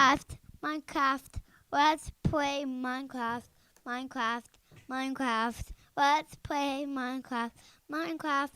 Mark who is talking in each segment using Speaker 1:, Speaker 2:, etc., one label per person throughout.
Speaker 1: Minecraft, Minecraft. Let's play Minecraft, Minecraft, Minecraft. Let's play Minecraft, Minecraft,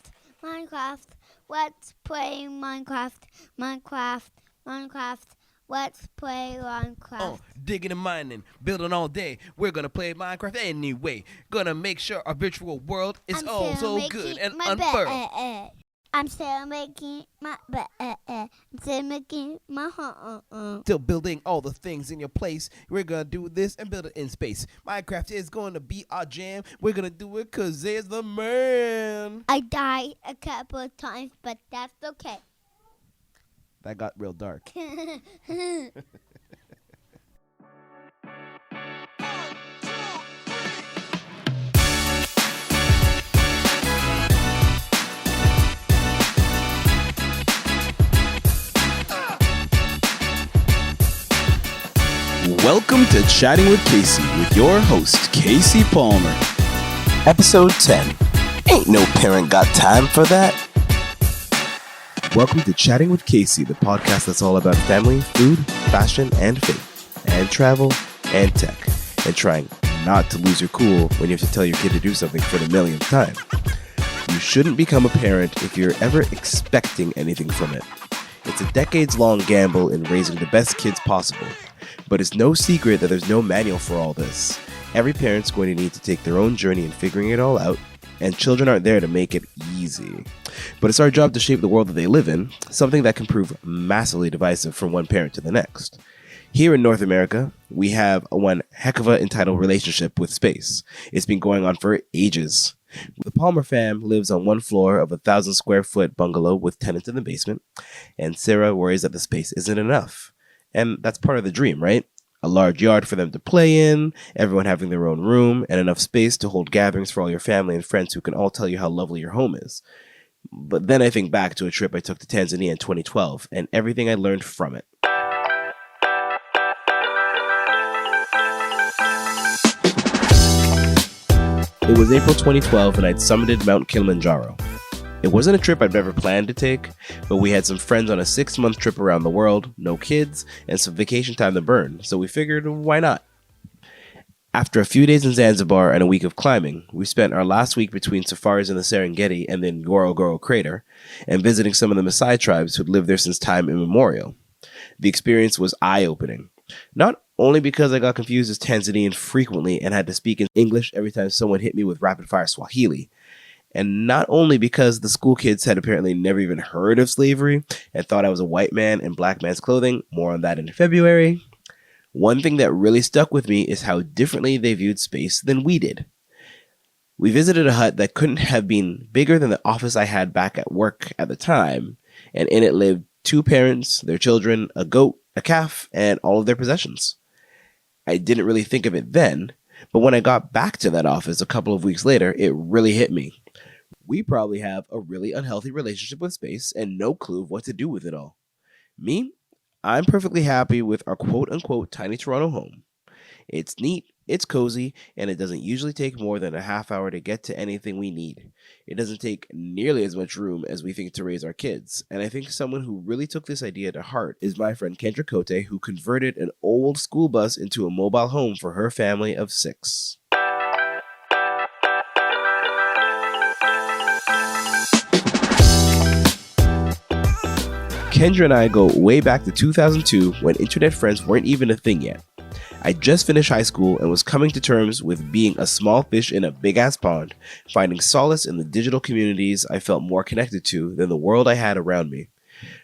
Speaker 1: Minecraft. Let's play Minecraft, Minecraft, Minecraft. Let's play Minecraft.
Speaker 2: Digging and mining, building all day. We're gonna play Minecraft anyway. Gonna make sure our virtual world is all so good and unfurled.
Speaker 1: I'm still making my bed. I'm still making my home.
Speaker 2: Still building all the things in your place. We're gonna do this and build it in space. Minecraft is gonna be our jam. We're gonna do it cause there's the man.
Speaker 1: I died a couple of times, but that's okay.
Speaker 2: That got real dark.
Speaker 3: Welcome to Chatting with Casey with your host, Casey Palmer.
Speaker 4: Episode 10. Ain't no parent got time for that.
Speaker 3: Welcome to Chatting with Casey, the podcast that's all about family, food, fashion, and faith, and travel, and tech, and trying not to lose your cool when you have to tell your kid to do something for the millionth time. You shouldn't become a parent if you're ever expecting anything from it. It's a decades-long gamble in raising the best kids possible. But it's no secret that there's no manual for all this. Every parent's going to need to take their own journey in figuring it all out, and children aren't there to make it easy. But it's our job to shape the world that they live in, something that can prove massively divisive from one parent to the next. Here in North America, we have one heck of an entitled relationship with space. It's been going on for ages. The Palmer fam lives on one floor of a 1,000 square foot bungalow with tenants in the basement, and Sarah worries that the space isn't enough. And that's part of the dream, right? A large yard for them to play in, everyone having their own room, and enough space to hold gatherings for all your family and friends who can all tell you how lovely your home is. But then I think back to a trip I took to Tanzania in 2012 and everything I learned from it. It was April 2012 and I'd summited Mount Kilimanjaro. It wasn't a trip I'd ever planned to take, but we had some friends on a 6-month trip around the world, no kids, and some vacation time to burn, so we figured, why not? After a few days in Zanzibar and a week of climbing, we spent our last week between safaris in the Serengeti and the Ngorongoro crater, and visiting some of the Maasai tribes who'd lived there since time immemorial. The experience was eye-opening. Not only because I got confused as Tanzanian frequently and had to speak in English every time someone hit me with rapid-fire Swahili, and not only because the school kids had apparently never even heard of slavery and thought I was a white man in black man's clothing. More on that in February. One thing that really stuck with me is how differently they viewed space than we did. We visited a hut that couldn't have been bigger than the office I had back at work at the time, and in it lived 2 parents, their children, a goat, a calf, and all of their possessions. I didn't really think of it then, but when I got back to that office a couple of weeks later, it really hit me. We probably have a really unhealthy relationship with space and no clue of what to do with it all. Me, I'm perfectly happy with our quote-unquote tiny Toronto home. It's neat, it's cozy, and it doesn't usually take more than a half hour to get to anything we need. It doesn't take nearly as much room as we think to raise our kids, and I think someone who really took this idea to heart is my friend Kenna Côte, who converted an old school bus into a mobile home for her family of 6. Kendra and I go way back to 2002 when internet friends weren't even a thing yet. I just finished high school and was coming to terms with being a small fish in a big-ass pond, finding solace in the digital communities I felt more connected to than the world I had around me.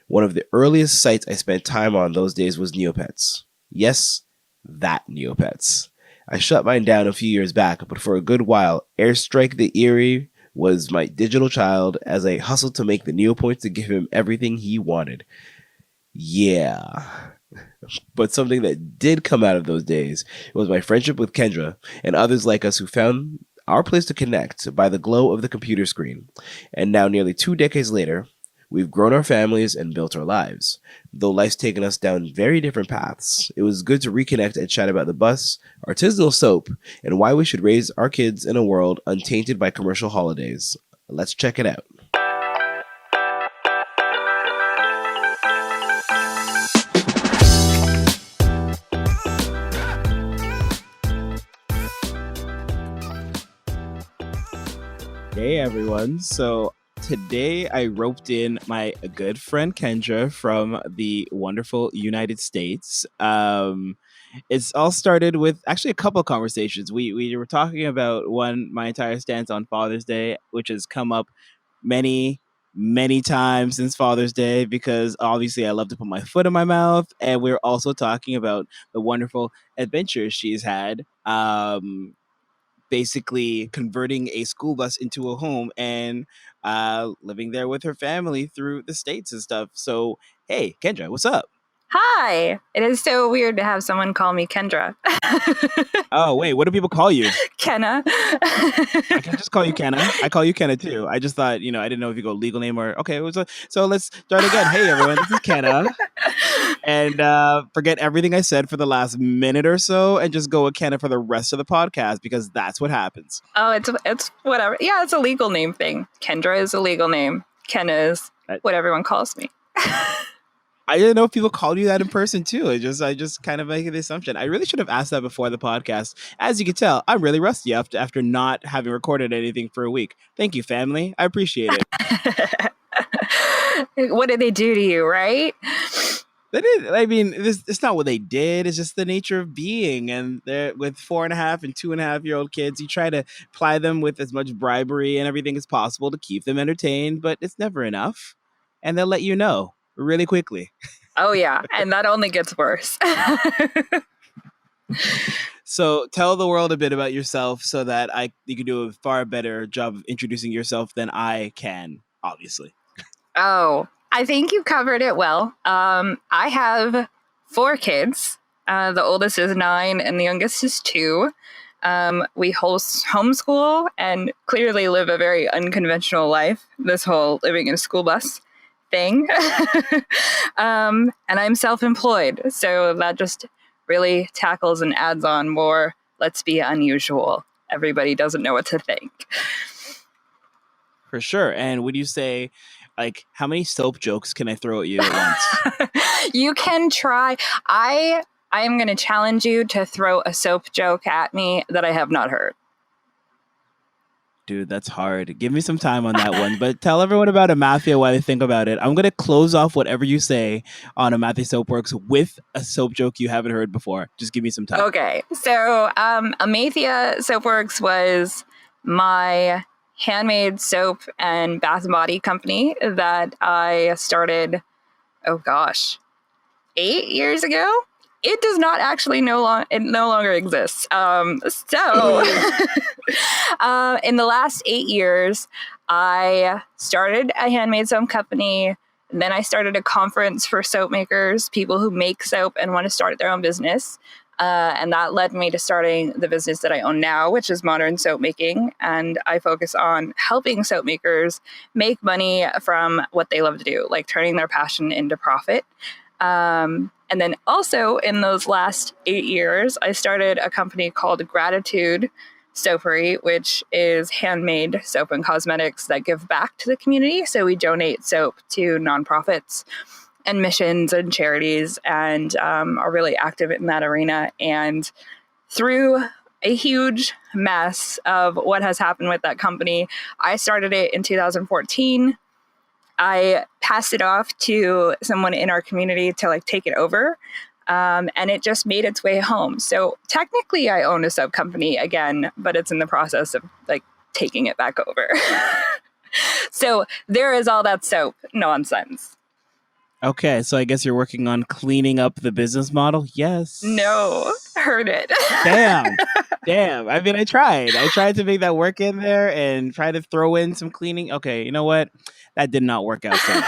Speaker 3: One of the earliest sites I spent time on those days was Neopets. Yes, that Neopets. I shut mine down a few years back, but for a good while, Airstrike the Eerie was my digital child as I hustled to make the Neopoints to give him everything he wanted. Yeah. But something that did come out of those days was my friendship with Kendra and others like us who found our place to connect by the glow of the computer screen. And now, nearly 2 decades later, we've grown our families and built our lives. Though life's taken us down very different paths, it was good to reconnect and chat about the bus, artisanal soap, and why we should raise our kids in a world untainted by commercial holidays. Let's check it out. Hey everyone. So today I roped in my good friend Kendra from the wonderful United States. It's all started with actually a couple of conversations. We were talking about my entire stance on Father's Day, which has come up many times since Father's Day because obviously I love to put my foot in my mouth, and we're also talking about the wonderful adventures she's had. Basically converting a school bus into a home and living there with her family through the states and stuff. So, hey, Kendra, what's up?
Speaker 5: Hi. It is so weird to have someone call me Kendra.
Speaker 3: Oh, wait, what do people call you?
Speaker 5: Kenna.
Speaker 3: I can just call you Kenna. I call you Kenna too. I just thought, I didn't know if you go legal name or okay. So let's start again. Hey everyone, this is Kenna, and forget everything I said for the last minute or so, and just go with Kenna for the rest of the podcast because that's what happens.
Speaker 5: Oh, it's whatever. Yeah, it's a legal name thing. Kendra is a legal name. Kenna is what everyone calls me.
Speaker 3: I didn't know if people called you that in person too. I just kind of make the assumption. I really should have asked that before the podcast. As you can tell, I'm really rusty after not having recorded anything for a week. Thank you, family. I appreciate it.
Speaker 5: What did they do to you, right?
Speaker 3: They did. I mean, it's not what they did. It's just the nature of being. And they're with 4.5 and 2.5-year-old kids, you try to ply them with as much bribery and everything as possible to keep them entertained, but it's never enough. And they'll let you know really quickly.
Speaker 5: Oh, yeah. And that only gets worse.
Speaker 3: So tell the world a bit about yourself so that you can do a far better job of introducing yourself than I can, obviously.
Speaker 5: Oh, I think you covered it well. I have 4 kids. The oldest is 9 and the youngest is 2. We homeschool and clearly live a very unconventional life, this whole living in a school bus thing. And I'm self-employed, so that just really tackles and adds on more, let's be unusual. Everybody doesn't know what to think.
Speaker 3: For sure. And would you say, how many soap jokes can I throw at you at once?
Speaker 5: You can try. I am going to challenge you to throw a soap joke at me that I have not heard.
Speaker 3: Dude, that's hard. Give me some time on that one. But tell everyone about Amathia while they think about it. I'm going to close off whatever you say on Amathia Soapworks with a soap joke you haven't heard before. Just give me some time.
Speaker 5: Okay. So Amathia Soapworks was my handmade soap and bath and body company that I started, 8 years ago. It does not actually it no longer exists. In the last 8 years, I started a handmade soap company. And then I started a conference for soap makers, people who make soap and want to start their own business. And that led me to starting the business that I own now, which is modern soap making. And I focus on helping soap makers make money from what they love to do, like turning their passion into profit. And then also in those last 8 years, I started a company called Gratitude Soapery, which is handmade soap and cosmetics that give back to the community. So we donate soap to nonprofits and missions and charities and are really active in that arena. And through a huge mess of what has happened with that company, I started it in 2014. I passed it off to someone in our community to take it over. And it just made its way home. So technically I own a soap company again, but it's in the process of taking it back over. So there is all that soap nonsense.
Speaker 3: Okay, so I guess you're working on cleaning up the business model? Yes.
Speaker 5: No, heard it.
Speaker 3: Damn. I mean, I tried to make that work in there and try to throw in some cleaning. Okay, you know what? That did not work out. So.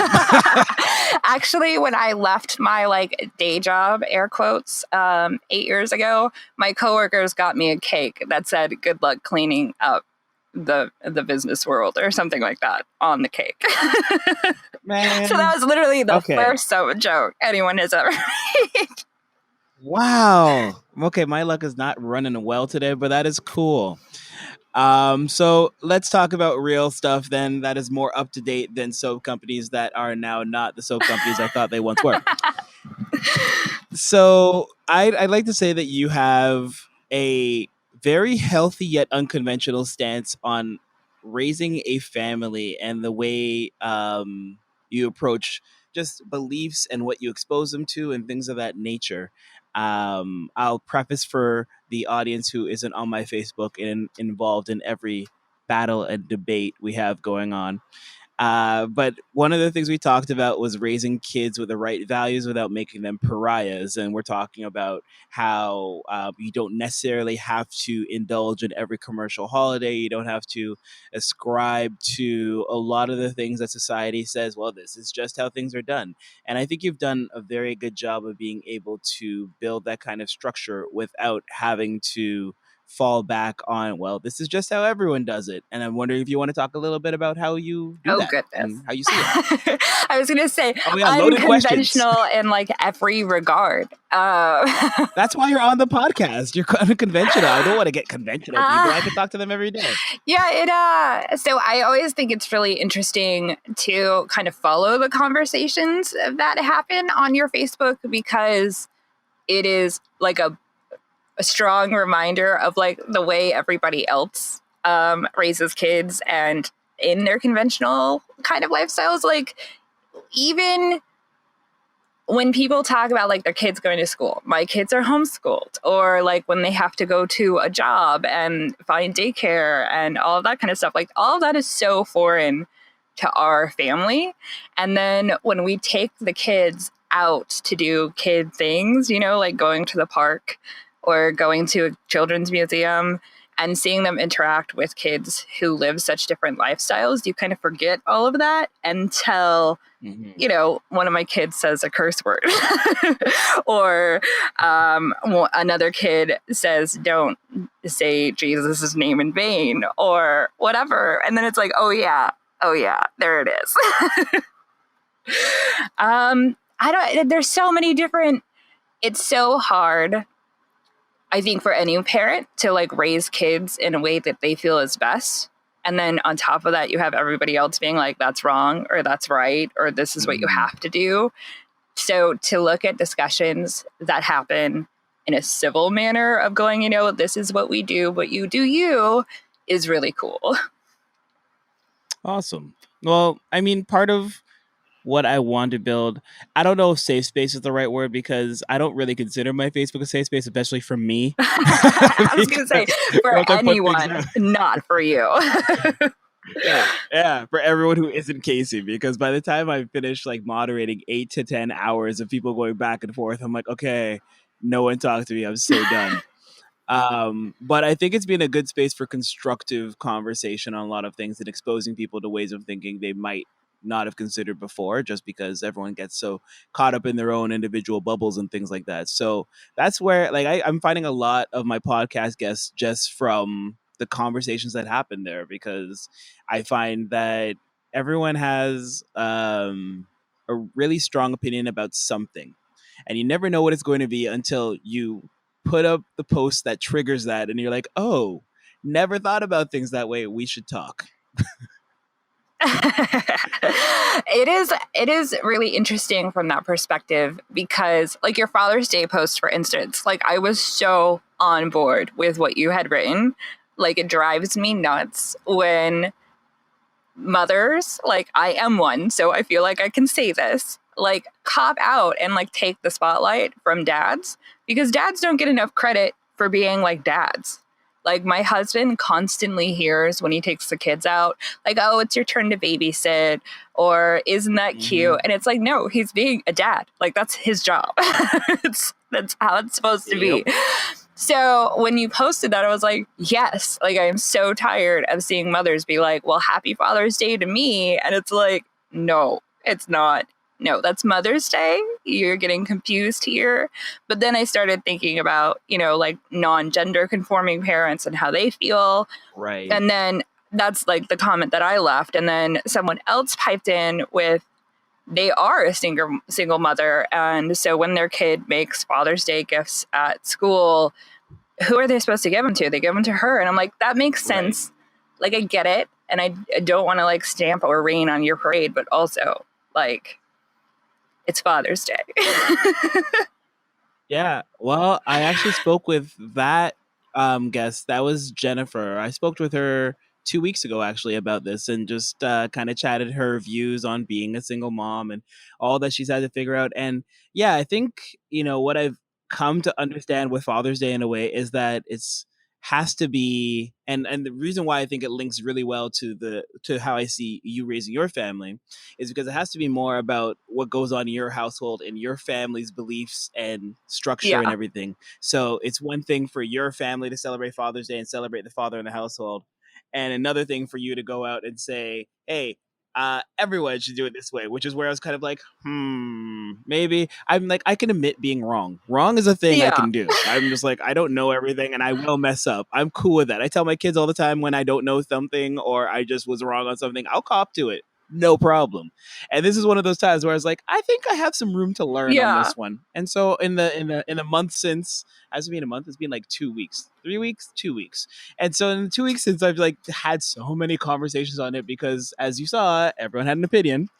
Speaker 5: Actually, when I left my day job, air quotes, 8 years ago, my coworkers got me a cake that said "Good luck cleaning up the business world" or something like that on the cake.
Speaker 3: Man.
Speaker 5: So that was literally the first soap joke anyone has ever made.
Speaker 3: Wow. Okay, my luck is not running well today, but that is cool. So let's talk about real stuff then that is more up to date than soap companies that are now not the soap companies I thought they once were. So I'd like to say that you have a very healthy yet unconventional stance on
Speaker 6: raising a family and the way you approach just beliefs and what you expose them to and things of that nature. I'll preface for the audience who isn't on my Facebook and involved in every battle and debate we have going on. But one of the things we talked about was raising kids with the right values without making them pariahs. And we're talking about how you don't necessarily have to indulge in every commercial holiday. You don't have to ascribe to a lot of the things that society says, well, this is just how things are done. And I think you've done a very good job of being able to build that kind of structure without having to fall back on, well, this is just how everyone does it. And I'm wondering if you want to talk a little bit about how you do
Speaker 5: Oh,
Speaker 6: that
Speaker 5: goodness.
Speaker 6: and how you see it.
Speaker 5: I was going to say,
Speaker 6: Oh, yeah, loaded questions.
Speaker 5: unconventional in like every regard.
Speaker 6: That's why you're on the podcast. You're unconventional. I don't want to get conventional people. I can talk to them every day.
Speaker 5: Yeah, so I always think it's really interesting to kind of follow the conversations that happen on your Facebook, because it is like a strong reminder of like the way everybody else raises kids and in their conventional kind of lifestyles. Like, even when people talk about like their kids going to school, my kids are homeschooled, or like when they have to go to a job and find daycare and all of that kind of stuff, like all of that is so foreign to our family. And then when we take the kids out to do kid things, you know, like going to the park or going to a children's museum and seeing them interact with kids who live such different lifestyles, you kind of forget all of that until, you know, one of my kids says a curse word or another kid says, don't say Jesus' name in vain or whatever. And then it's like, oh yeah, there it is. There's so many different, it's so hard, I think, for any parent to like raise kids in a way that they feel is best. And then on top of that, you have everybody else being like, that's wrong, or that's right, or this is what you have to do. So to look at discussions that happen in a civil manner of going, you know, this is what we do, but you do you, is really cool.
Speaker 6: Awesome. Well, I mean, part of what I want to build, I don't know if safe space is the right word, because I don't really consider my Facebook a safe space, especially for me.
Speaker 5: I was going to say, for anyone, not for you.
Speaker 6: Yeah, for everyone who isn't Casey, because by the time I finish like moderating 8 to 10 hours of people going back and forth, I'm like, okay, no one talk to me. I'm so done. But I think it's been a good space for constructive conversation on a lot of things and exposing people to ways of thinking they might not have considered before, just because everyone gets so caught up in their own individual bubbles and things like that. So that's where like I'm finding a lot of my podcast guests just from the conversations that happen there, because I find that everyone has a really strong opinion about something, and you never know what it's going to be until you put up the post that triggers that, and you're like, oh, never thought about things that way. We should talk.
Speaker 5: It is really interesting from that perspective, because like your Father's Day post, for instance, like I was so on board with what you had written. Like, it drives me nuts when mothers, like I am one, so I feel like I can say this, like cop out and like take the spotlight from dads, because dads don't get enough credit for being like dads. Like, my husband constantly hears when he takes the kids out, like, oh, it's your turn to babysit, or isn't that cute? And it's like, no, he's being a dad. Like, that's his job. That's how it's supposed to be. So when you posted that, I was like, yes, like I am so tired of seeing mothers be like, well, happy Father's Day to me. And it's like, no, it's not. No, that's Mother's Day. You're getting confused here. But then I started thinking about, you know, like non-gender conforming parents and how they feel.
Speaker 6: Right.
Speaker 5: And then that's like the comment that I left. And then someone else piped in with, they are a single mother. And so when their kid makes Father's Day gifts at school, who are they supposed to give them to? They give them to her. And I'm like, that makes sense. Right. Like, I get it. And I don't want to like stamp or rain on your parade, but also like, it's Father's Day.
Speaker 6: Yeah. Well, I actually spoke with that guest. That was Jennifer. I spoke with her 2 weeks ago actually about this, and just kind of chatted her views on being a single mom and all that she's had to figure out. And yeah, I think, what I've come to understand with Father's Day in a way is that it's has to be, and the reason why I think it links really well to how I see you raising your family is because it has to be more about what goes on in your household and your family's beliefs and structure and
Speaker 5: Yeah.
Speaker 6: everything. So it's one thing for your family to celebrate Father's Day and celebrate the father in the household, and another thing for you to go out and say, hey, everyone should do it this way, which is where I was kind of like, maybe. I'm like, I can admit being wrong. Wrong is a thing I
Speaker 5: Yeah.
Speaker 6: can do. I'm just like, I don't know everything and I will mess up. I'm cool with that. I tell my kids all the time when I don't know something or I just was wrong on something, I'll cop to it. No problem. And this is one of those times where I was like, I think I have some room to learn on
Speaker 5: Yeah.
Speaker 6: this one. And so in the month since, has it been a month? It's been like 2 weeks, 3 weeks, 2 weeks. And so in the 2 weeks since, I've like had so many conversations on it because, as you saw, everyone had an opinion.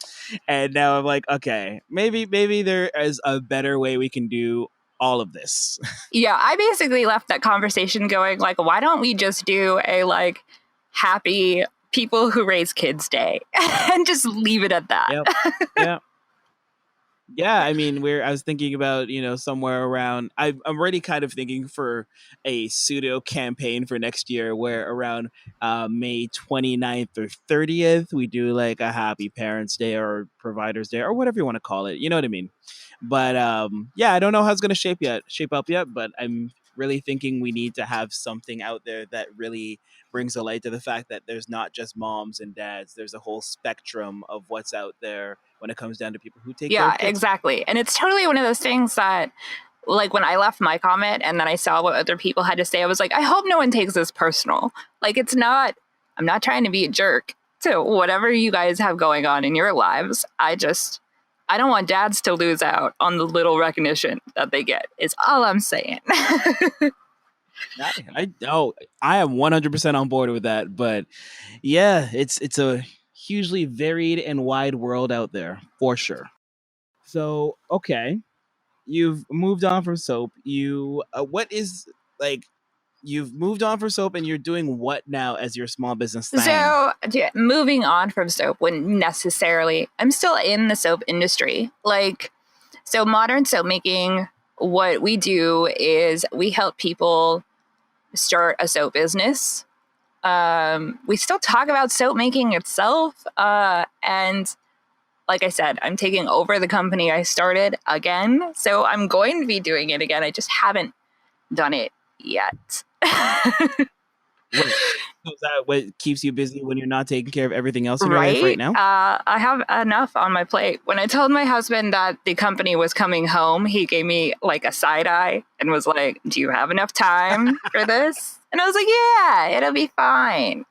Speaker 6: And now I'm like, okay, maybe there is a better way we can do all of this.
Speaker 5: Yeah, I basically left that conversation going like, why don't we just do a like happy people who raise kids day and just leave it at that?
Speaker 6: Yep. Yeah. Yeah, I mean, I was thinking about, somewhere around, I'm already kind of thinking for a pseudo campaign for next year where around May 29th or 30th, we do like a happy parents day or providers day or whatever you want to call it. You know what I mean? But yeah, I don't know how it's going to shape up yet, but I'm really thinking we need to have something out there that really brings a light to the fact that there's not just moms and dads. There's a whole spectrum of what's out there when it comes down to people who take care
Speaker 5: Yeah,
Speaker 6: of kids.
Speaker 5: exactly. And it's totally one of those things that, like, when I left my comment and then I saw what other people had to say, I was like, I hope no one takes this personal. Like, I'm not trying to be a jerk to whatever you guys have going on in your lives. I don't want dads to lose out on the little recognition that they get, is all I'm saying.
Speaker 6: I am 100% on board with that. But yeah, it's a hugely varied and wide world out there for sure. So, okay, you've moved on from soap. You've moved on from soap and you're doing what now as your small business thing?
Speaker 5: So, moving on from soap wouldn't necessarily, I'm still in the soap industry. Like, so modern soap making, what we do is we help people start a soap business. We still talk about soap making itself. And like I said, I'm taking over the company I started again. So I'm going to be doing it again. I just haven't done it yet.
Speaker 6: Wait, so is that what keeps you busy when you're not taking care of everything else in your life
Speaker 5: Right?
Speaker 6: right now?
Speaker 5: I have enough on my plate. When I told my husband that the company was coming home, he gave me like a side eye and was like, do you have enough time for this? And I was like, yeah, it'll be fine.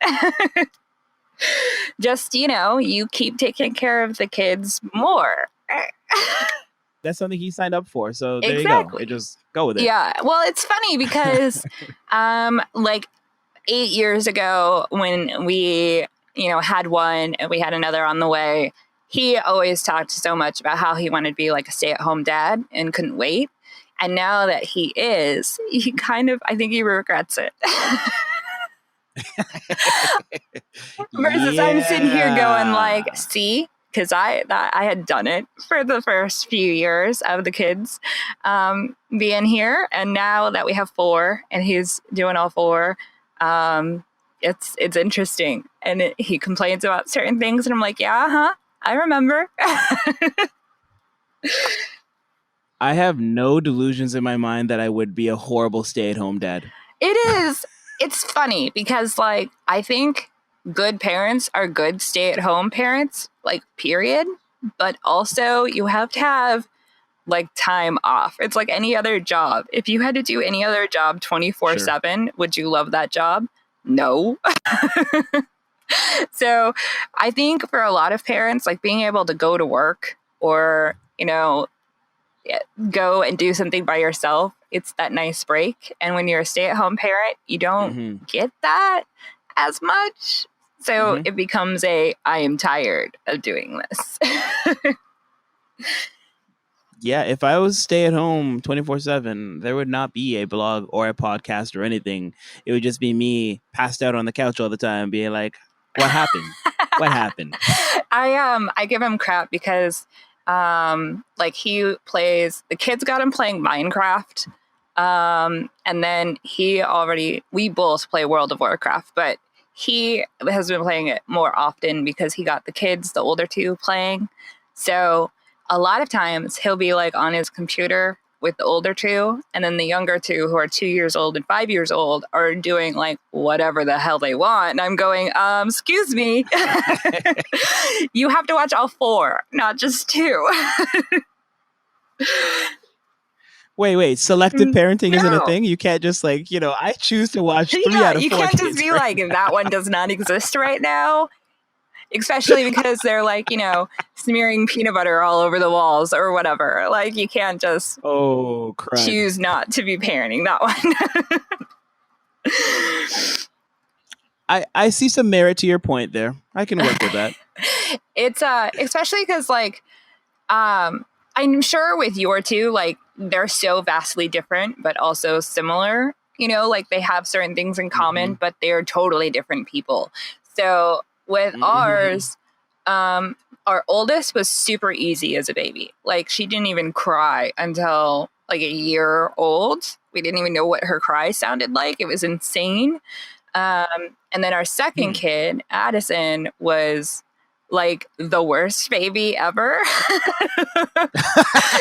Speaker 5: Just, you keep taking care of the kids more.
Speaker 6: That's something he signed up for. So there
Speaker 5: Exactly.
Speaker 6: you go. Just go with it.
Speaker 5: Yeah. Well, it's funny because like 8 years ago when we, had one and we had another on the way, he always talked so much about how he wanted to be like a stay-at-home dad and couldn't wait. And now that he is, I think he regrets it. Versus I'm sitting here going like, see, because I had done it for the first few years of the kids being here, and now that we have 4 and he's doing all 4, it's interesting. And he complains about certain things, and I'm like, yeah, I remember.
Speaker 6: I have no delusions in my mind that I would be a horrible stay-at-home dad.
Speaker 5: It is. It's funny because, like, I think good parents are good stay-at-home parents, like, period. But also, you have to have, like, time off. It's like any other job. If you had to do any other job 24/7, would you love that job? No. So I think for a lot of parents, like, being able to go to work or, go and do something by yourself, it's that nice break. And when you're a stay-at-home parent, you don't get that as much. So it becomes I am tired of doing this.
Speaker 6: Yeah, if I was stay at home 24/7, there would not be a blog or a podcast or anything. It would just be me passed out on the couch all the time, being like, "What happened? What happened?"
Speaker 5: I give him crap because like he plays, the kids got him playing Minecraft. And then we both play World of Warcraft, but he has been playing it more often because he got the kids, the older two, playing. So a lot of times he'll be like on his computer with the older two, and then the younger two, who are 2 years old and 5 years old, are doing like whatever the hell they want. And I'm going, excuse me, you have to watch all four, not just two.
Speaker 6: Wait. Selective parenting isn't a
Speaker 5: No.
Speaker 6: thing? You can't just like, I choose to watch 3
Speaker 5: Yeah,
Speaker 6: out of 4
Speaker 5: you can't
Speaker 6: kids,
Speaker 5: just be
Speaker 6: right?
Speaker 5: like, that one does not exist right now. Especially because they're like, smearing peanut butter all over the walls or whatever. Like, you can't just
Speaker 6: Oh, crud.
Speaker 5: choose not to be parenting that
Speaker 6: I see some merit to your point there. I can work with that.
Speaker 5: It's especially because like I'm sure with your two, like they're so vastly different but also similar, like they have certain things in common, but they're totally different people. So with ours, our oldest was super easy as a baby. Like she didn't even cry until like a year old. We didn't even know what her cry sounded like. It was insane. And then our second kid, Addison, was like the worst baby ever.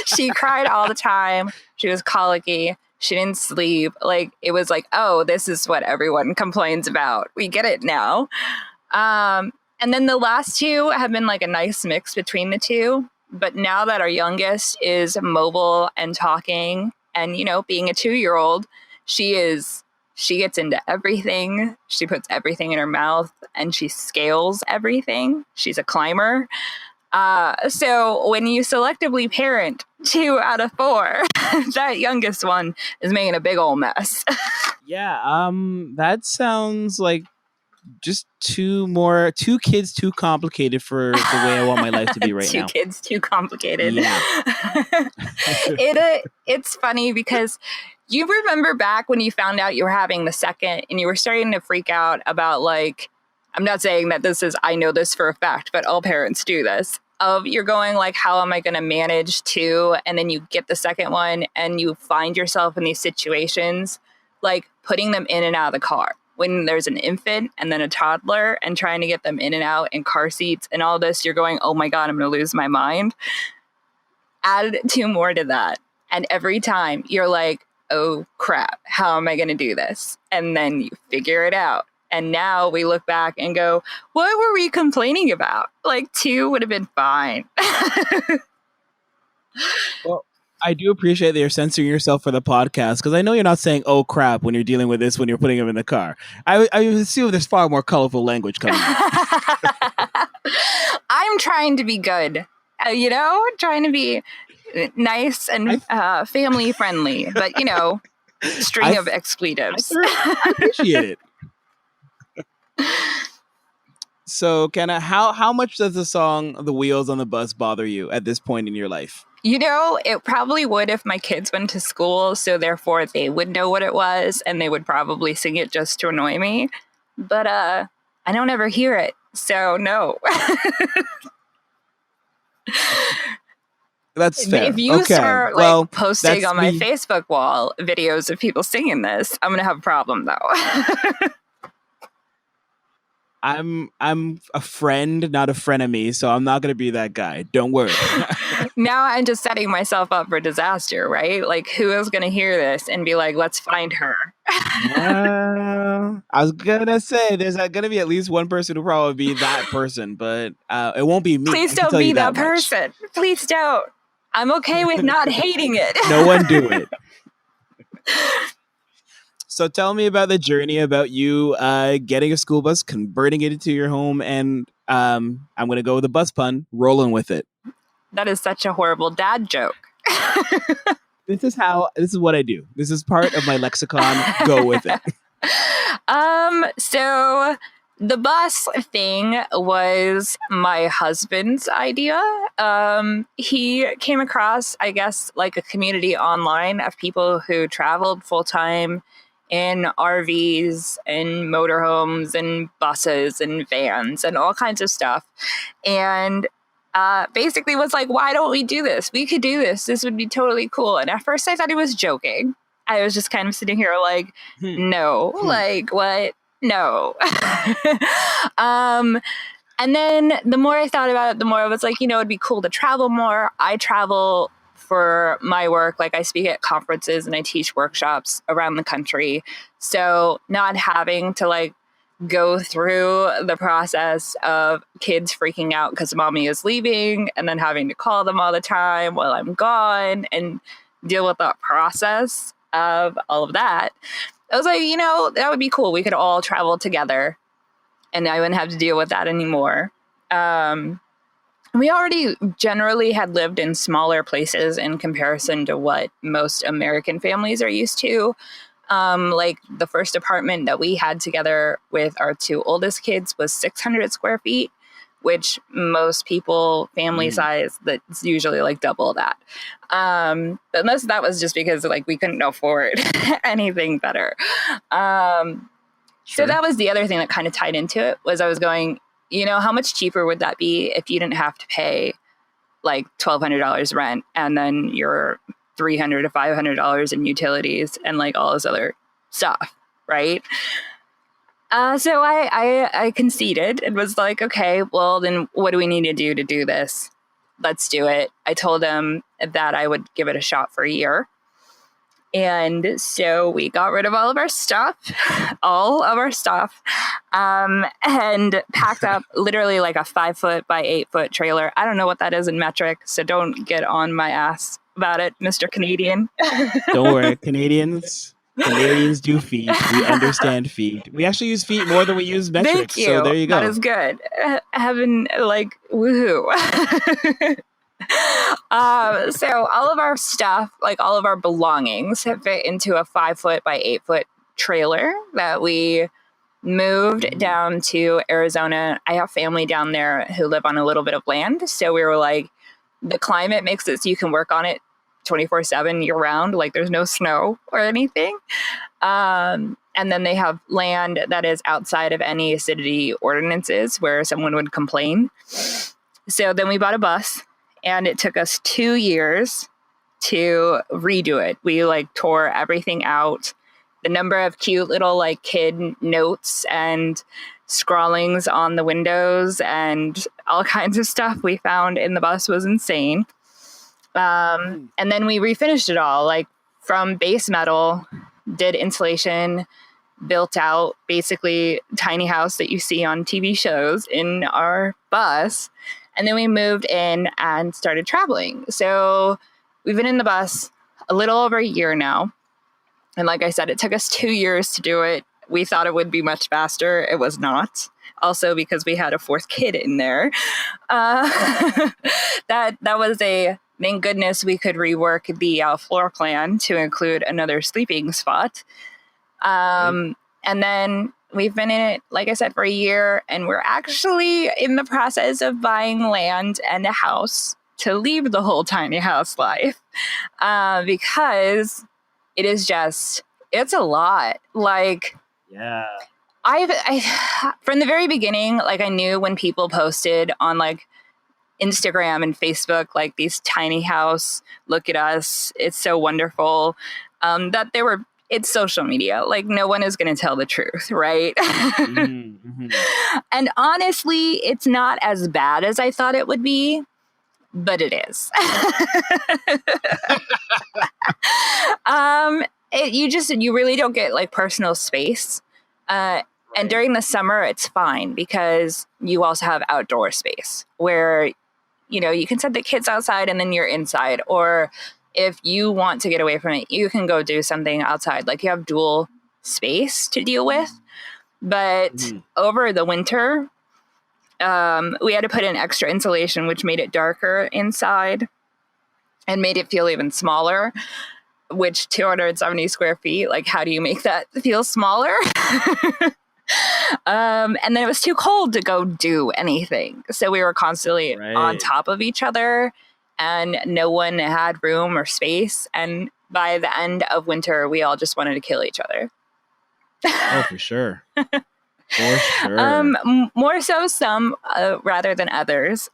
Speaker 5: She cried all the time. She was colicky. She didn't sleep. Like it was like, oh, this is what everyone complains about. We get it now. And then the last two have been like a nice mix between the two. But now that our youngest is mobile and talking and, being a 2-year-old, she gets into everything. She puts everything in her mouth and she scales everything. She's a climber. So when you selectively parent 2 out of 4, that youngest one is making a big old mess.
Speaker 6: Yeah, that sounds like just two kids too complicated for the way I want my life to be right now.
Speaker 5: 2 kids too complicated.
Speaker 6: Yeah.
Speaker 5: It's funny because you remember back when you found out you were having the second and you were starting to freak out about like, I'm not saying that I know this for a fact, but all parents do this. You're going like, how am I going to manage 2? And then you get the second one and you find yourself in these situations, like putting them in and out of the car. When there's an infant and then a toddler and trying to get them in and out in car seats and all this, you're going, oh my God, I'm going to lose my mind. Add 2 more to that. And every time you're like, oh crap, how am I going to do this? And then you figure it out. And now we look back and go, what were we complaining about? Like 2 would have been fine.
Speaker 6: Well, I do appreciate that you're censoring yourself for the podcast because I know you're not saying "oh crap" when you're dealing with this when you're putting them in the car. I assume there's far more colorful language coming out.
Speaker 5: I'm trying to be good, trying to be nice and family friendly, but string of expletives.
Speaker 6: I appreciate it. So, Kenna, how much does the song "The Wheels on the Bus" bother you at this point in your life?
Speaker 5: It probably would if my kids went to school, so therefore they would know what it was, and they would probably sing it just to annoy me. But I don't ever hear it, so no.
Speaker 6: That's fair.
Speaker 5: If you start posting on my Facebook wall videos of people singing this, I'm gonna have a problem though.
Speaker 6: I'm a friend, not a frenemy, so I'm not gonna be that guy. Don't worry.
Speaker 5: Now I'm just setting myself up for disaster, right? Like, who is gonna hear this and be like, "Let's find her"?
Speaker 6: I was gonna say there's gonna be at least one person who probably be that person, but it won't be me.
Speaker 5: Please don't be that person. Please don't. I'm okay with not hating it.
Speaker 6: No one do it. So tell me about the journey about you getting a school bus, converting it into your home, and I'm going to go with a bus pun, rolling with it.
Speaker 5: That is such a horrible dad joke.
Speaker 6: This is what I do. This is part of my lexicon. Go with it.
Speaker 5: So The bus thing was my husband's idea. He came across, I guess, like a community online of people who traveled full time in RVs and motorhomes and buses and vans and all kinds of stuff. And basically was like, why don't we do this? We could do this. This would be totally cool. And at first I thought he was joking. I was just kind of sitting here like, no, like what? No. And then the more I thought about it, the more I was like, it'd be cool to travel more. I travel for my work. Like I speak at conferences and I teach workshops around the country. So not having to like go through the process of kids freaking out because mommy is leaving and then having to call them all the time while I'm gone and deal with that process of all of that. I was like, that would be cool. We could all travel together and I wouldn't have to deal with that anymore. We already generally had lived in smaller places in comparison to what most American families are used to. Like the first apartment that we had together with our two oldest kids was 600 square feet, which most people family size, that's usually like double that. But most of that was just because like we couldn't afford anything better. So that was the other thing that kind of tied into it was I was going, how much cheaper would that be if you didn't have to pay like $1,200 rent and then your $300 to $500 in utilities and like all this other stuff, right? So I conceded and was like, okay, well then what do we need to do this? Let's do it. I told them that I would give it a shot for a year. And so we got rid of all of our stuff, and packed up literally like a 5-foot by 8-foot trailer. I don't know what that is in metric, so don't get on my ass about it, Mr. Canadian.
Speaker 6: Don't worry, Canadians do feet. We understand feet. We actually use feet more than we use metric.
Speaker 5: Thank you.
Speaker 6: So there you go.
Speaker 5: That is good. Having like woohoo. So all of our stuff, like all of our belongings, have fit into a 5-foot by 8-foot trailer that we moved down to Arizona. I have family down there who live on a little bit of land. So we were like, the climate makes it so you can work on it 24/7 year round. Like there's no snow or anything. And then they have land that is outside of any acidity ordinances where someone would complain. So then we bought a bus. And it took us 2 years to redo it. We like tore everything out. The number of cute little like kid notes and scrawlings on the windows and all kinds of stuff we found in the bus was insane. And then we refinished it all, like from base metal, did insulation, built out basically tiny house that you see on TV shows in our bus. And then we moved in and started traveling. So we've been in the bus a little over a year now. And like I said, it took us 2 years to do it. We thought it would be much faster. It was not. Also because we had a fourth kid in there. That was thank goodness we could rework the floor plan to include another sleeping spot. And then we've been in it, like I said, for a year, and we're actually in the process of buying land and a house to leave the whole tiny house life because it is just, it's a lot. Like,
Speaker 6: yeah,
Speaker 5: I from the very beginning, like I knew when people posted on like Instagram and Facebook, like these tiny house, look at us, it's so wonderful, that they were, it's social media. Like no one is going to tell the truth, right? And honestly, it's not as bad as I thought it would be, but it is. You really don't get like personal space. And during the summer, it's fine because you also have outdoor space where, you can set the kids outside and then you're inside, or if you want to get away from it, you can go do something outside. Like you have dual space to deal with. But over the winter, we had to put in extra insulation, which made it darker inside and made it feel even smaller, which 270 square feet, like how do you make that feel smaller? And then it was too cold to go do anything. So we were constantly on
Speaker 6: Right.
Speaker 5: top of each other, and no one had room or space. And by the end of winter, we all just wanted to kill each other.
Speaker 6: Oh, for sure. For sure.
Speaker 5: More so some rather than others.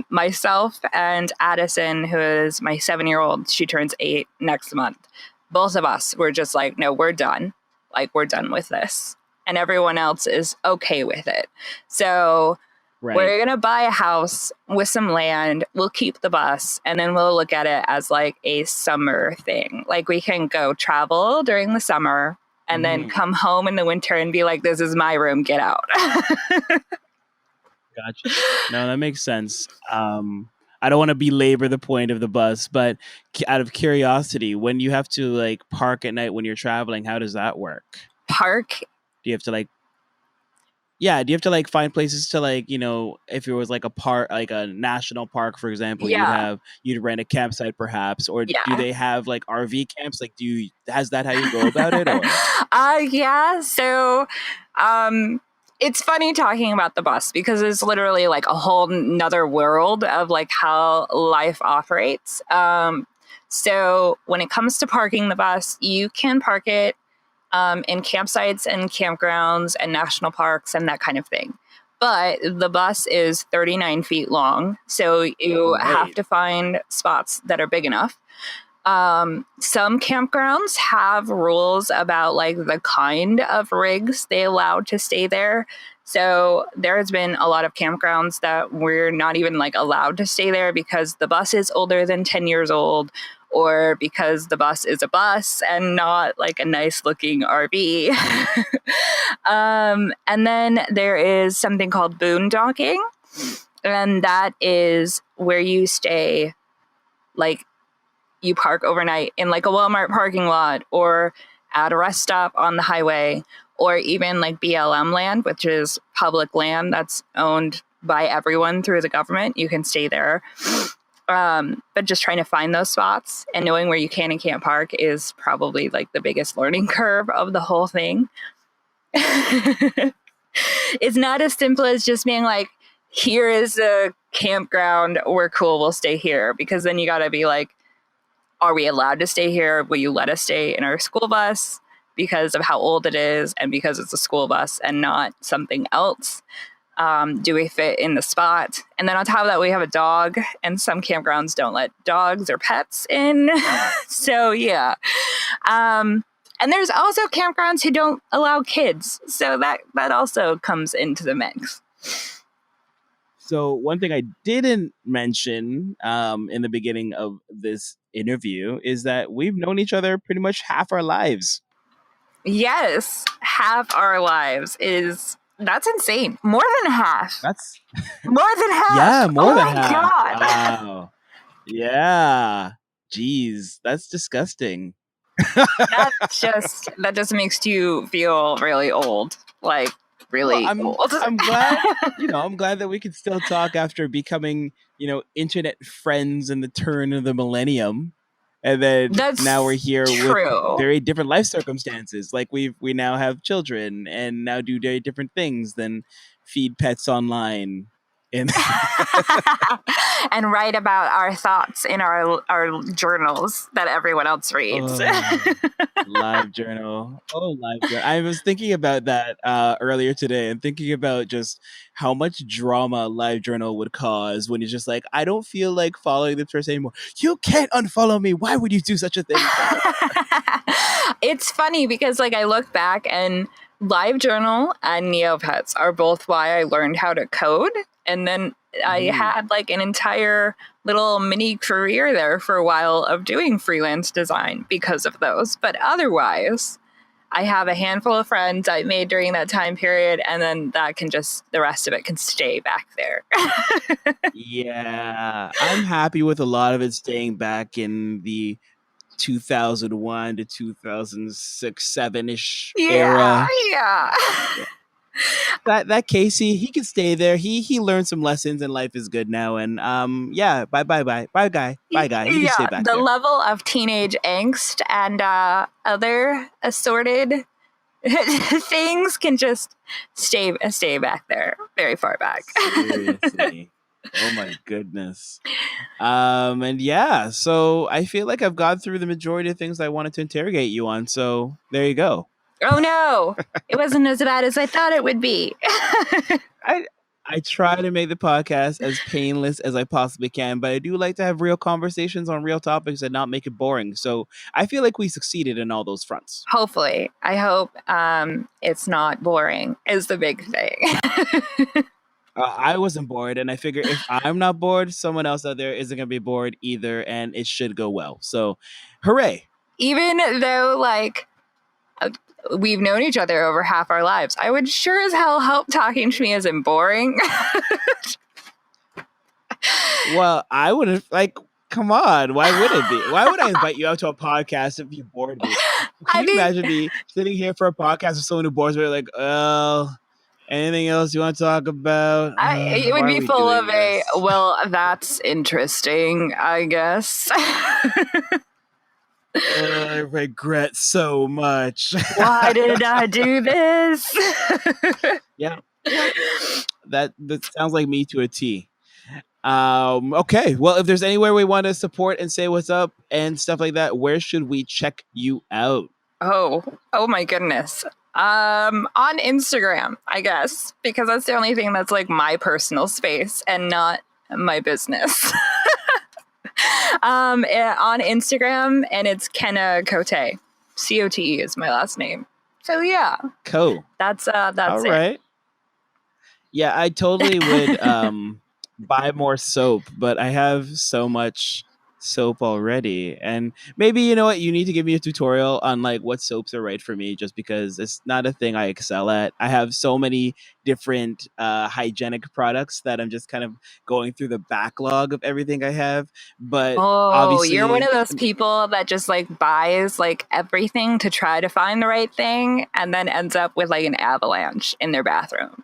Speaker 5: Myself and Addison, who is my 7-year-old, she turns 8 next month. Both of us were just like, no, we're done. Like, we're done with this. And everyone else is okay with it. So
Speaker 6: Right.
Speaker 5: we're going to buy a house with some land. We'll keep the bus, and then we'll look at it as like a summer thing. Like, we can go travel during the summer and then come home in the winter and be like, this is my room, get out.
Speaker 6: Gotcha. No, that makes sense. I don't want to belabor the point of the bus, but out of curiosity, when you have to like park at night when you're traveling, how does that work?
Speaker 5: Park.
Speaker 6: Do you have to like, yeah, do you have to like find places to like, you know, if it was like a park, like a national park, for example,
Speaker 5: Yeah.
Speaker 6: you'd rent a campsite perhaps, or do
Speaker 5: Yeah.
Speaker 6: they have like RV camps? Like, has that how you go about it? Or
Speaker 5: Yeah. So, it's funny talking about the bus because it's literally like a whole nother world of like how life operates. So when it comes to parking the bus, you can park it in campsites and campgrounds and national parks and that kind of thing. But the bus is 39 feet long, so you have
Speaker 6: Right.
Speaker 5: to find spots that are big enough. Some campgrounds have rules about like the kind of rigs they allow to stay there. So there has been a lot of campgrounds that we're not even like allowed to stay there because the bus is older than 10 years old, or because the bus is a bus and not like a nice looking RV. And then there is something called boondocking, and that is where you stay, like, you park overnight in like a Walmart parking lot or at a rest stop on the highway, or even like BLM land, which is public land that's owned by everyone through the government. You can stay there. But just trying to find those spots and knowing where you can and can't park is probably like the biggest learning curve of the whole thing. It's not as simple as just being like, here is a campground, we're cool, we'll stay here. Because then you got to be like, are we allowed to stay here? Will you let us stay in our school bus because of how old it is and because it's a school bus and not something else? Do we fit in the spot? And then on top of that, we have a dog, and some campgrounds don't let dogs or pets in. So yeah. And there's also campgrounds who don't allow kids. So that also comes into the mix.
Speaker 6: So one thing I didn't mention in the beginning of this interview is that we've known each other pretty much half our lives.
Speaker 5: Yes, half our lives that's insane. More than half.
Speaker 6: That's
Speaker 5: More than half.
Speaker 6: yeah, more
Speaker 5: oh
Speaker 6: than
Speaker 5: my
Speaker 6: half.
Speaker 5: God.
Speaker 6: Wow. Yeah. Jeez, that's disgusting.
Speaker 5: That just makes you feel really old. Like really old.
Speaker 6: I'm glad, I'm glad that we can still talk after becoming, internet friends in the turn of the millennium. And then
Speaker 5: That's
Speaker 6: now we're here
Speaker 5: true.
Speaker 6: with very different life circumstances. Like we now have children and now do very different things than feed pets online. And
Speaker 5: and write about our thoughts in our journals that everyone else reads.
Speaker 6: Live journal. Oh, live journal. I was thinking about that earlier today and thinking about just how much drama live journal would cause when you're just like, I don't feel like following this person anymore. You can't unfollow me. Why would you do such a thing?
Speaker 5: It's funny because like I look back and live journal and Neopets are both why I learned how to code. And then I had like an entire little mini career there for a while of doing freelance design because of those. But otherwise, I have a handful of friends I made during that time period, and then the rest of it can stay back there.
Speaker 6: Yeah, I'm happy with a lot of it staying back in the 2001 to 2006, 7-ish era.
Speaker 5: Yeah.
Speaker 6: That Casey, he can stay there. He learned some lessons and life is good now. And yeah, bye guy. Bye guy. You can stay back
Speaker 5: the
Speaker 6: there.
Speaker 5: level of teenage angst and other assorted Things can just stay back there, very far back.
Speaker 6: Seriously. Oh my goodness. And yeah, so I feel like I've gone through the majority of things I wanted to interrogate you on. So there you go.
Speaker 5: Oh no, it wasn't as bad as I thought it would be.
Speaker 6: I try to make the podcast as painless as I possibly can, but I do like to have real conversations on real topics and not make it boring. So I feel like we succeeded in all those fronts.
Speaker 5: Hopefully. I hope it's not boring is the big thing.
Speaker 6: I wasn't bored, and I figure if I'm not bored, someone else out there isn't going to be bored either, and it should go well. So, hooray.
Speaker 5: Even though, like, we've known each other over half our lives, I would sure as hell hope talking to me isn't boring.
Speaker 6: Well, I would have, like, come on. Why would it be? Why would I invite you out to a podcast if you bored me? Can you imagine me sitting here for a podcast with someone who bores me, like, well, anything else you want to talk about?
Speaker 5: It would be full of well, that's interesting, I guess.
Speaker 6: I regret so much.
Speaker 5: Why did I do this?
Speaker 6: Yeah. That sounds like me to a T. Okay. Well, if there's anywhere we want to support and say what's up and stuff like that, where should we check you out?
Speaker 5: Oh my goodness. On Instagram, I guess, because that's the only thing that's like my personal space and not my business. On Instagram, and it's Kenna Côte. Cote is my last name. So yeah.
Speaker 6: Cool.
Speaker 5: That's
Speaker 6: all
Speaker 5: it.
Speaker 6: Right. Yeah, I totally would buy more soap, but I have so much soap already, and maybe you know what, you need to give me a tutorial on like what soaps are right for me, just because it's not a thing I excel at. I have so many different hygienic products that I'm just kind of going through the backlog of everything I have. But obviously
Speaker 5: you're one of those people that just like buys like everything to try to find the right thing and then ends up with like an avalanche in their bathroom.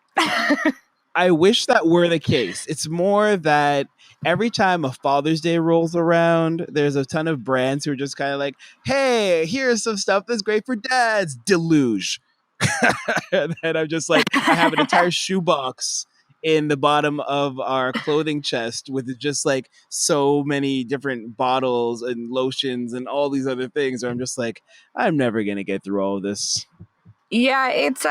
Speaker 6: I wish that were the case. It's more that every time a Father's Day rolls around, there's a ton of brands who are just kind of like, hey, here's some stuff that's great for dads. Deluge. And then I'm just like, I have an entire shoebox in the bottom of our clothing chest with just like so many different bottles and lotions and all these other things where I'm just like, I'm never going to get through all of this.
Speaker 5: Yeah, it's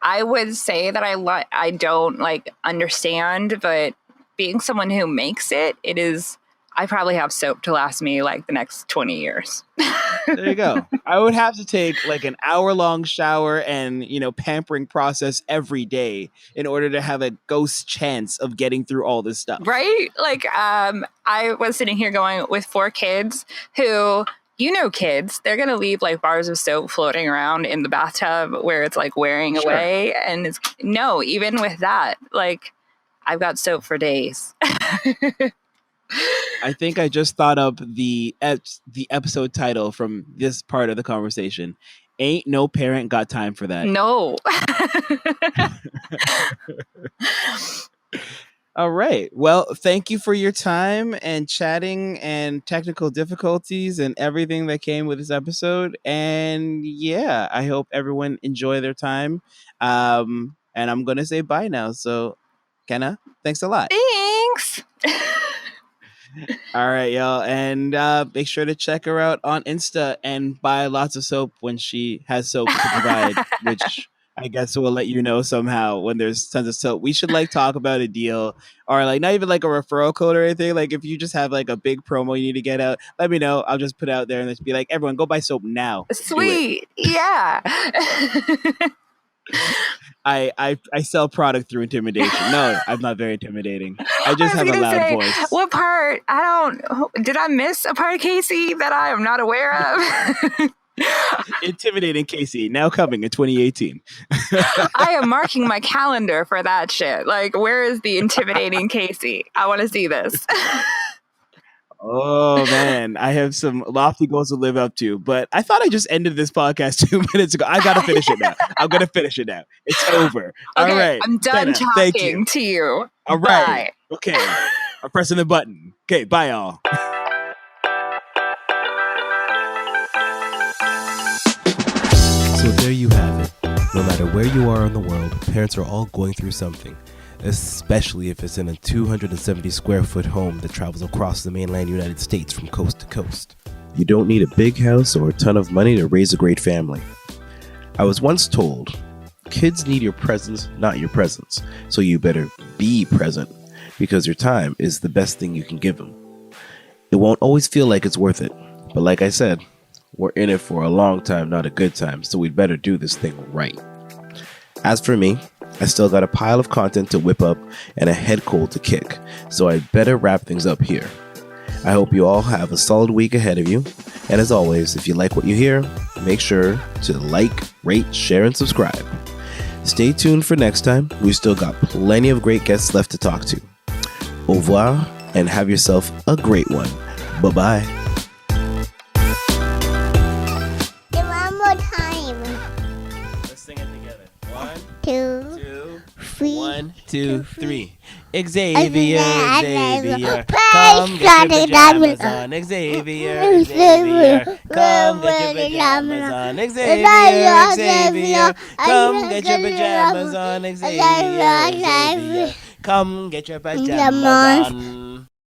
Speaker 5: I would say that I don't like understand, but being someone who makes it is, I probably have soap to last me like the next 20 years.
Speaker 6: There you go. I would have to take like an hour-long shower and, pampering process every day in order to have a ghost chance of getting through all this stuff.
Speaker 5: Right? Like, I was sitting here going with 4 kids who, kids, they're going to leave like bars of soap floating around in the bathtub where it's like wearing away. And even with that, like, I've got soap for days.
Speaker 6: I think I just thought up the episode title from this part of the conversation. Ain't no parent got time for that.
Speaker 5: No.
Speaker 6: All right. Well, thank you for your time and chatting and technical difficulties and everything that came with this episode. And yeah, I hope everyone enjoy their time. And I'm going to say bye now. So, Kenna, thanks a lot.
Speaker 5: Thanks.
Speaker 6: All right, y'all. And make sure to check her out on Insta and buy lots of soap when she has soap to provide, which I guess we'll let you know somehow when there's tons of soap. We should like talk about a deal, or like not even like a referral code or anything. Like if you just have like a big promo you need to get out, let me know. I'll just put it out there and just be like, everyone go buy soap now.
Speaker 5: Sweet. Yeah.
Speaker 6: I sell product through intimidation. No, I'm not very intimidating. I just have a loud voice.
Speaker 5: What part? Did I miss a part of Casey that I am not aware of?
Speaker 6: Intimidating Casey, now coming in 2018.
Speaker 5: I am marking my calendar for that shit. Like, where is the intimidating Casey? I want to see this.
Speaker 6: Oh man, I have some lofty goals to live up to, but I thought I just ended this podcast 2 minutes ago. I gotta finish it now. I'm gonna finish it now. It's over.
Speaker 5: Okay,
Speaker 6: all right,
Speaker 5: I'm done
Speaker 6: Kenna,
Speaker 5: talking to you.
Speaker 6: All right. Bye. Okay. I'm pressing the button. Okay, bye y'all.
Speaker 2: So there you have it. No matter where you are in the world, parents are all going through something, especially if it's in a 270 square foot home that travels across the mainland United States from coast to coast.
Speaker 3: You don't need a big house or a ton of money to raise a great family. I was once told, kids need your presence, not your presence. So you better be present, because your time is the best thing you can give them. It won't always feel like it's worth it, but like I said, we're in it for a long time, not a good time, so we'd better do this thing right. As for me, I still got a pile of content to whip up and a head cold to kick, so I'd better wrap things up here. I hope you all have a solid week ahead of you, and as always, if you like what you hear, make sure to like, rate, share, and subscribe. Stay tuned for next time. We've still got plenty of great guests left to talk to. Au revoir, and have yourself a great one. Bye-bye.
Speaker 1: One more time.
Speaker 6: Let's sing it together. 1,
Speaker 1: 2,
Speaker 6: 2,
Speaker 1: 3.
Speaker 6: 1, 2, 3.
Speaker 1: Xavier,
Speaker 6: Xavier,
Speaker 1: come
Speaker 6: come
Speaker 1: get
Speaker 6: get
Speaker 1: your
Speaker 6: your
Speaker 1: pajamas
Speaker 6: pajamas on. Xavier, Xavier, come get your pajamas on. Xavier, Xavier, come get your pajamas on. Xavier, Xavier, come get your pajamas on.